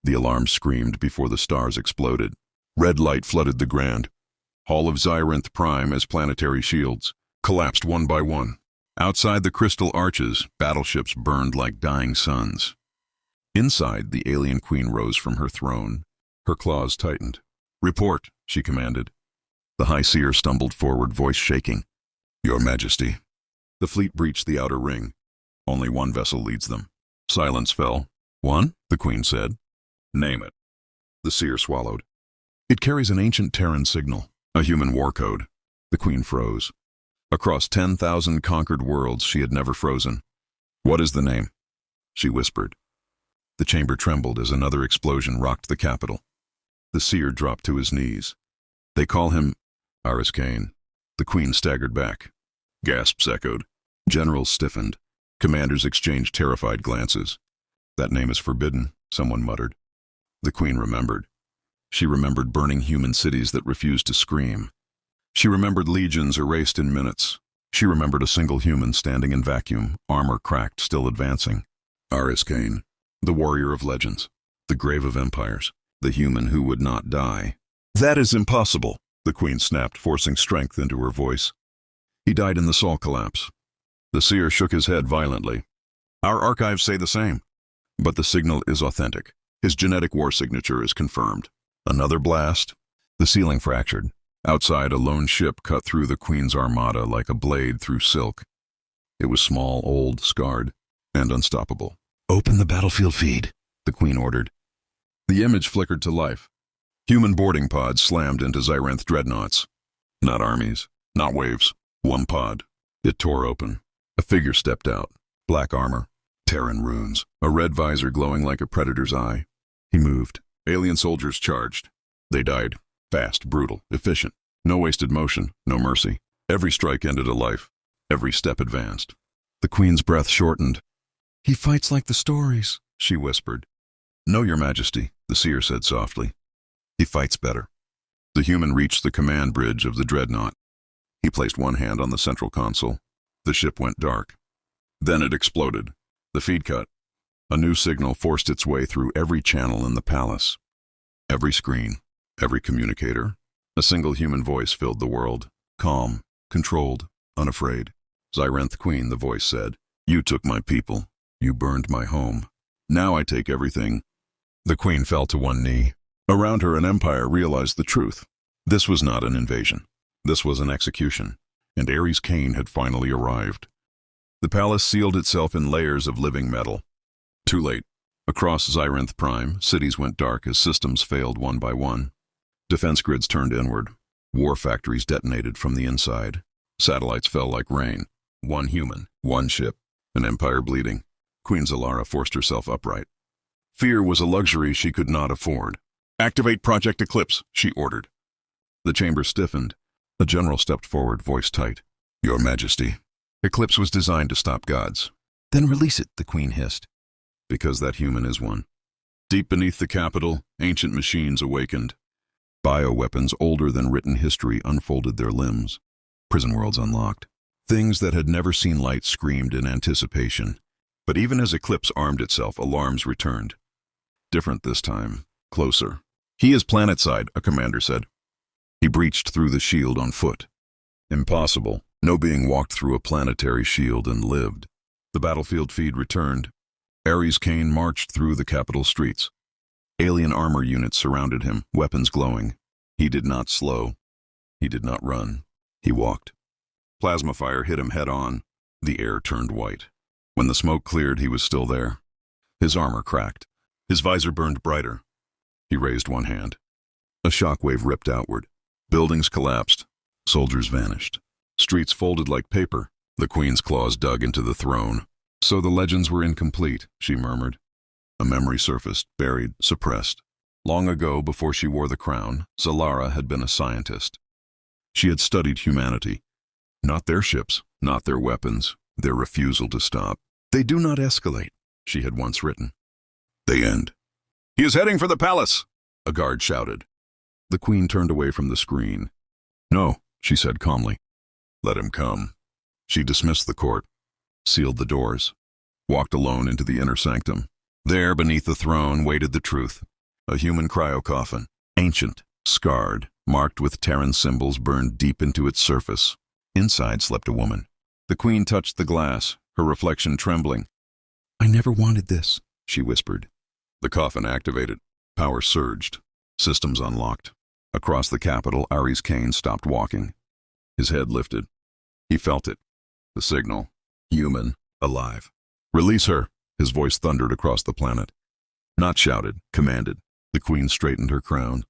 The alarm screamed before the stars exploded. Red light flooded the grand hall of Zyrinth Prime as planetary shields collapsed one by one. Outside the crystal arches, battleships burned like dying suns. Inside, the alien queen rose from her throne. Her claws tightened. "Report," she commanded. The High Seer stumbled forward, voice shaking. "Your Majesty." The fleet breached the outer ring. Only one vessel leads them. Silence fell. "One?" the queen said. "Name it." The seer swallowed. "It carries an ancient Terran signal, a human war code." The queen froze. Across 10,000 conquered worlds, she had never frozen. "What is the name?" she whispered. The chamber trembled as another explosion rocked the capital. The seer dropped to his knees. "They call him Kane." The queen staggered back. Gasps echoed. Generals stiffened. Commanders exchanged terrified glances. "That name is forbidden," someone muttered. The queen remembered. She remembered burning human cities that refused to scream. She remembered legions erased in minutes. She remembered a single human standing in vacuum, armor cracked, still advancing. Kane, the warrior of legends, the grave of empires, the human who would not die. "That is impossible," the queen snapped, forcing strength into her voice. "He died in the Sol collapse." The seer shook his head violently. "Our archives say the same. But the signal is authentic. His genetic war signature is confirmed." Another blast. The ceiling fractured. Outside, a lone ship cut through the queen's armada like a blade through silk. It was small, old, scarred, and unstoppable. "Open the battlefield feed," the queen ordered. The image flickered to life. Human boarding pods slammed into Zyrinth dreadnoughts. Not armies, not waves. One pod. It tore open. A figure stepped out. Black armor. Terran runes. A red visor glowing like a predator's eye. He moved. Alien soldiers charged. They died. Fast, brutal, efficient. No wasted motion, no mercy. Every strike ended a life. Every step advanced. The queen's breath shortened. "He fights like the stories," she whispered. "No, Your Majesty," the seer said softly. "He fights better." The human reached the command bridge of the dreadnought. He placed one hand on the central console. The ship went dark. Then it exploded. The feed cut. A new signal forced its way through every channel in the palace. Every screen, every communicator. A single human voice filled the world. Calm, controlled, unafraid. "Zyrinth Queen," the voice said. "You took my people. You burned my home. Now I take everything." The queen fell to one knee. Around her, an empire realized the truth. This was not an invasion. This was an execution. And Kane had finally arrived. The palace sealed itself in layers of living metal. Too late. Across Zyrinth Prime, cities went dark as systems failed one by one. Defense grids turned inward. War factories detonated from the inside. Satellites fell like rain. One human, one ship, an empire bleeding. Queen Zalara forced herself upright. Fear was a luxury she could not afford. "Activate Project Eclipse," she ordered. The chamber stiffened. A general stepped forward, voice tight. "Your Majesty." Eclipse was designed to stop gods. "Then release it," the queen hissed. "Because that human is one." Deep beneath the capital, ancient machines awakened. Bioweapons older than written history unfolded their limbs. Prison worlds unlocked. Things that had never seen light screamed in anticipation. But even as Eclipse armed itself, alarms returned. Different this time. Closer. "He is planetside," a commander said. He breached through the shield on foot. Impossible. No being walked through a planetary shield and lived. The battlefield feed returned. Kane marched through the capital streets. Alien armor units surrounded him, weapons glowing. He did not slow. He did not run. He walked. Plasma fire hit him head on. The air turned white. When the smoke cleared, he was still there. His armor cracked. His visor burned brighter. He raised one hand. A shockwave ripped outward. Buildings collapsed. Soldiers vanished. Streets folded like paper. The queen's claws dug into the throne. "So the legends were incomplete," she murmured. A memory surfaced, buried, suppressed. Long ago, before she wore the crown, Zalara had been a scientist. She had studied humanity. Not their ships, not their weapons, their refusal to stop. "They do not escalate," she had once written. "They end." "He is heading for the palace," a guard shouted. The queen turned away from the screen. "No," she said calmly. "Let him come." She dismissed the court, sealed the doors, walked alone into the inner sanctum. There, beneath the throne, waited the truth. A human cryocoffin, ancient, scarred, marked with Terran symbols burned deep into its surface. Inside slept a woman. The queen touched the glass, her reflection trembling. "I never wanted this," she whispered. The coffin activated. Power surged. Systems unlocked. Across the capital, Ares Kane stopped walking. His head lifted. He felt it. The signal. Human. Alive. "Release her," his voice thundered across the planet. Not shouted, commanded. The queen straightened her crown.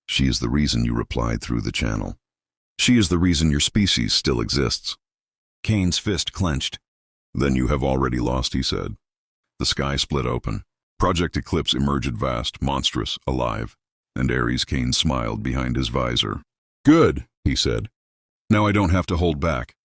"She is the reason you replied through the channel. She is the reason your species still exists." Kane's fist clenched. "Then you have already lost," he said. The sky split open. Project Eclipse emerged vast, monstrous, alive, and Ares Kane smiled behind his visor. "Good," he said. "Now I don't have to hold back."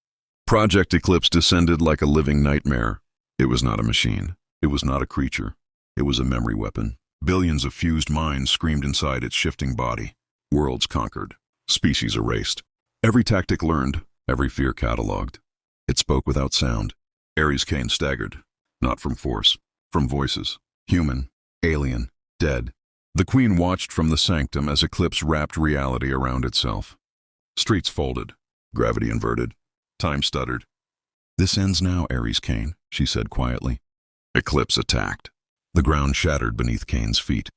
Project Eclipse descended like a living nightmare. It was not a machine. It was not a creature. It was a memory weapon. Billions of fused minds screamed inside its shifting body. Worlds conquered. Species erased. Every tactic learned. Every fear catalogued. It spoke without sound. Ares Kane staggered. Not from force. From voices. Human. Alien. Dead. The queen watched from the sanctum as Eclipse wrapped reality around itself. Streets folded. Gravity inverted. Time stuttered. "This ends now, Ares Kane," she said quietly. Eclipse attacked. The ground shattered beneath Kane's feet.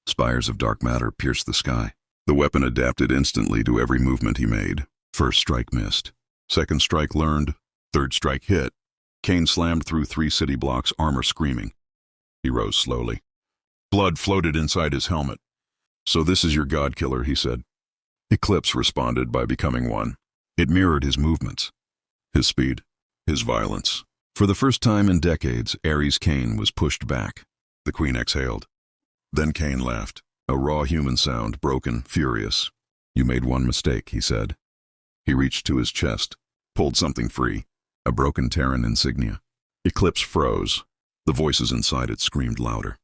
Spires of dark matter pierced the sky. The weapon adapted instantly to every movement he made. First strike missed. Second strike learned. Third strike hit. Kane slammed through 3 city blocks, armor screaming. He rose slowly. Blood floated inside his helmet. "So this is your god killer," he said. Eclipse responded by becoming one. It mirrored his movements. His speed. His violence. For the first time in decades, Ares Kane was pushed back. The queen exhaled. Then Kane laughed. A raw human sound, broken, furious. "You made one mistake," he said. He reached to his chest, pulled something free. A broken Terran insignia. Eclipse froze. The voices inside it screamed louder.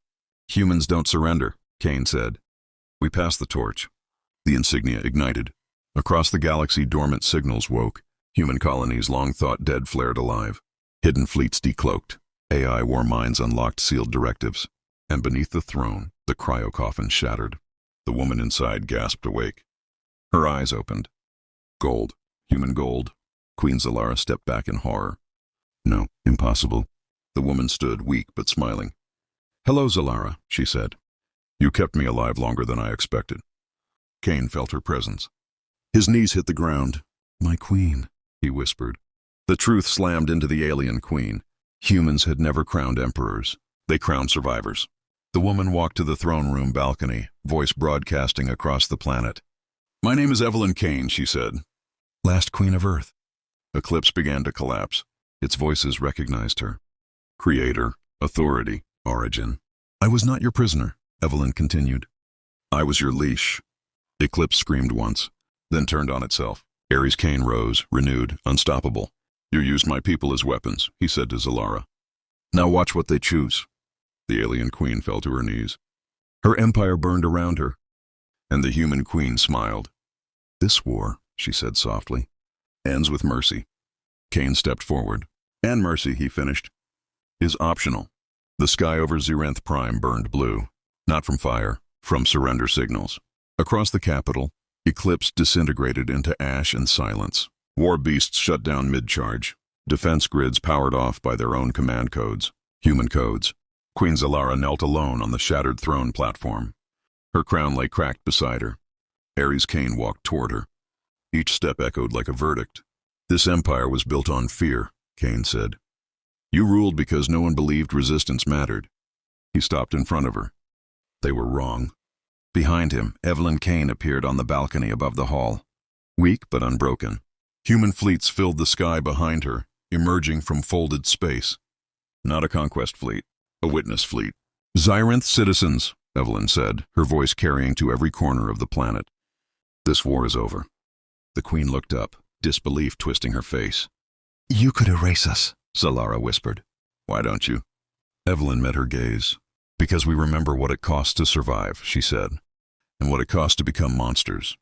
"Humans don't surrender," Kane said. "We pass the torch." The insignia ignited. Across the galaxy, dormant signals woke. Human colonies long thought dead flared alive. Hidden fleets decloaked. AI war minds unlocked sealed directives. And beneath the throne, the cryocoffin shattered. The woman inside gasped awake. Her eyes opened. Gold. Human gold. Queen Zalara stepped back in horror. "No, impossible." The woman stood, weak but smiling. "Hello, Zalara," she said. "You kept me alive longer than I expected." Kane felt her presence. His knees hit the ground. "My queen," he whispered. The truth slammed into the alien queen. Humans had never crowned emperors. They crowned survivors. The woman walked to the throne room balcony, voice broadcasting across the planet. "My name is Evelyn Kane," she said. "Last queen of Earth." Eclipse began to collapse. Its voices recognized her. Creator, authority, origin. "I was not your prisoner," Evelyn continued. "I was your leash." Eclipse screamed once, then turned on itself. Ares Kane rose, renewed, unstoppable. "You used my people as weapons," he said to Zalara. "Now watch what they choose." The alien queen fell to her knees. Her empire burned around her, and the human queen smiled. "This war," she said softly, "ends with mercy." Kane stepped forward. "And mercy," he finished, "is optional." The sky over Zirenth Prime burned blue, not from fire, from surrender signals. Across the capital, Eclipse disintegrated into ash and silence. War beasts shut down mid-charge. Defense grids powered off by their own command codes, human codes. Queen Zalara knelt alone on the shattered throne platform. Her crown lay cracked beside her. Ares Kane walked toward her. Each step echoed like a verdict. "This empire was built on fear," Kane said. "You ruled because no one believed resistance mattered." He stopped in front of her. They were wrong. Behind him, Evelyn Kane appeared on the balcony above the hall. Weak but unbroken. Human fleets filled the sky behind her, emerging from folded space. Not a conquest fleet, a witness fleet. "Zirenth citizens," Evelyn said, her voice carrying to every corner of the planet. "This war is over." The queen looked up, disbelief twisting her face. "You could erase us," Zalara whispered. "Why don't you?" Evelyn met her gaze. "Because we remember what it costs to survive," she said, "and what it costs to become monsters."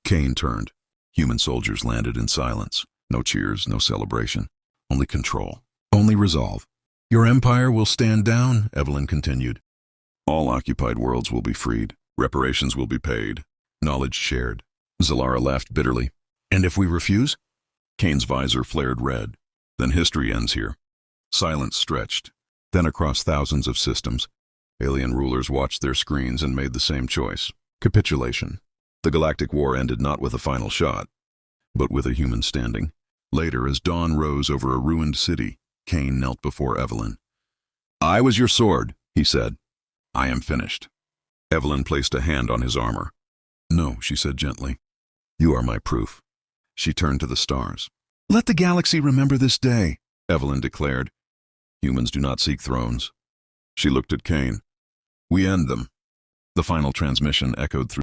Kane turned. Human soldiers landed in silence. No cheers, no celebration. Only control. Only resolve. "Your empire will stand down," Evelyn continued. All occupied worlds will be freed. Reparations will be paid. Knowledge shared. Zalara laughed bitterly. And if we refuse? Kane's visor flared red. Then history ends here. Silence stretched. Then across thousands of systems, alien rulers watched their screens and made the same choice. Capitulation. The galactic war ended not with a final shot, but with a human standing. Later, as dawn rose over a ruined city, Kane knelt before Evelyn. "I was your sword," he said. "I am finished." Evelyn placed a hand on his armor. "No," she said gently. "You are my proof." She turned to the stars. "Let the galaxy remember this day," Evelyn declared. "Humans do not seek thrones." She looked at Kane. "We end them." The final transmission echoed through